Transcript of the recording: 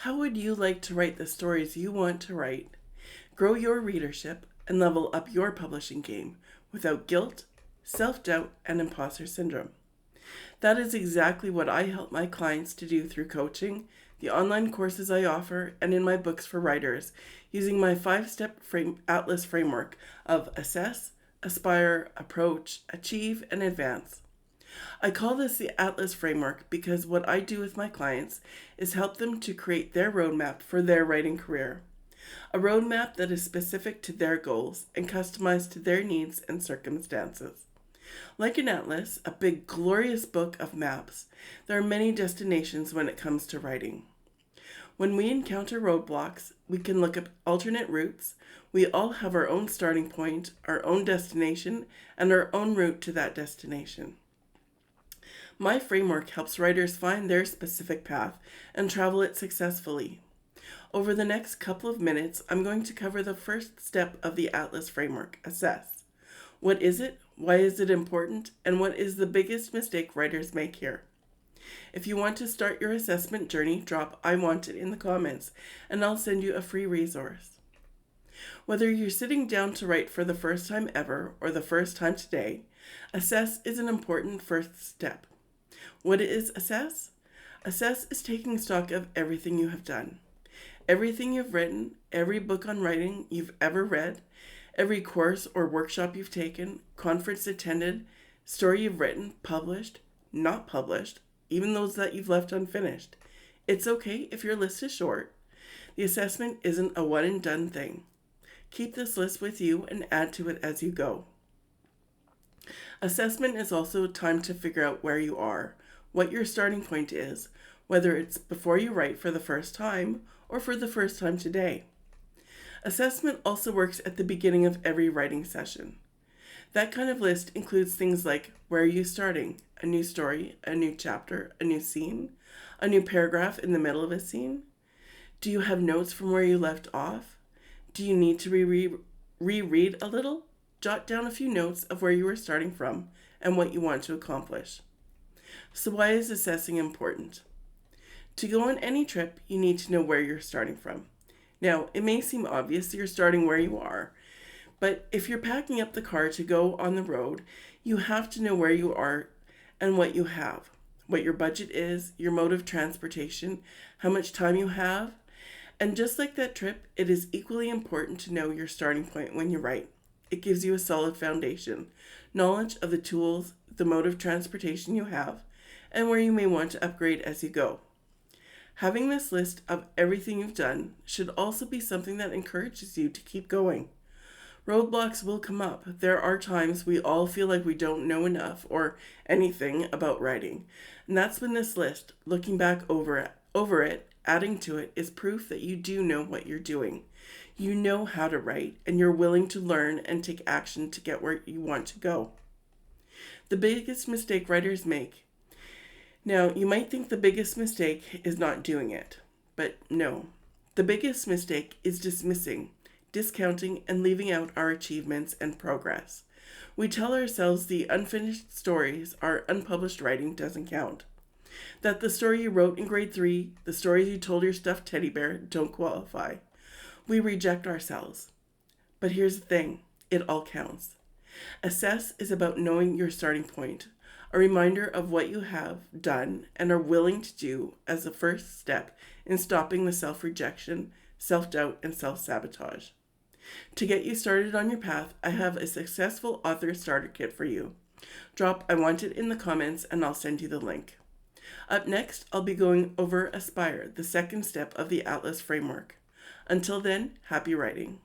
How would you like to write the stories you want to write? Grow your readership and level up your publishing game without guilt, self-doubt, and imposter syndrome. That is exactly what I help my clients to do through coaching, the online courses I offer, and in my books for writers, using my 5-step Atlas framework of assess, aspire, approach, achieve, and advance. I call this the Atlas framework because what I do with my clients is help them to create their roadmap for their writing career. A roadmap that is specific to their goals and customized to their needs and circumstances. Like an atlas, a big glorious book of maps, there are many destinations when it comes to writing. When we encounter roadblocks, we can look at alternate routes. We all have our own starting point, our own destination, and our own route to that destination. My framework helps writers find their specific path and travel it successfully. Over the next couple of minutes, I'm going to cover the first step of the Atlas framework, assess. What is it? Why is it important? And what is the biggest mistake writers make here? If you want to start your assessment journey, drop "I want it" in the comments, and I'll send you a free resource. Whether you're sitting down to write for the first time ever or the first time today, assess is an important first step. What is assess? Assess is taking stock of everything you have done. Everything you've written, every book on writing you've ever read, every course or workshop you've taken, conference attended, story you've written, published, not published, even those that you've left unfinished. It's okay if your list is short. The assessment isn't a one and done thing. Keep this list with you and add to it as you go. Assessment is also time to figure out where you are, what your starting point is, whether it's before you write for the first time or for the first time today. Assessment also works at the beginning of every writing session. That kind of list includes things like where are you starting, a new story, a new chapter, a new scene, a new paragraph in the middle of a scene. Do you have notes from where you left off? Do you need to reread a little? Jot down a few notes of where you were starting from and what you want to accomplish. So why is assessing important? To go on any trip, you need to know where you're starting from. Now, it may seem obvious you're starting where you are, but if you're packing up the car to go on the road, you have to know where you are and what you have, what your budget is, your mode of transportation, how much time you have. And just like that trip, it is equally important to know your starting point when you write. It gives you a solid foundation, knowledge of the tools, the mode of transportation you have, and where you may want to upgrade as you go. Having this list of everything you've done should also be something that encourages you to keep going. Roadblocks will come up. There are times we all feel like we don't know enough or anything about writing. And that's when this list, looking back over it, adding to it, is proof that you do know what you're doing. You know how to write, and you're willing to learn and take action to get where you want to go. The biggest mistake writers make. Now, you might think the biggest mistake is not doing it, but no. The biggest mistake is dismissing, discounting, and leaving out our achievements and progress. We tell ourselves the unfinished stories, our unpublished writing, doesn't count. That the story you wrote in grade 3, the stories you told your stuffed teddy bear, don't qualify. We reject ourselves. But here's the thing, it all counts. Assess is about knowing your starting point, a reminder of what you have done and are willing to do as the first step in stopping the self-rejection, self-doubt, and self-sabotage. To get you started on your path, I have a successful author starter kit for you. Drop "I want it" in the comments and I'll send you the link. Up next, I'll be going over Aspire, the second step of the Atlas framework. Until then, happy writing.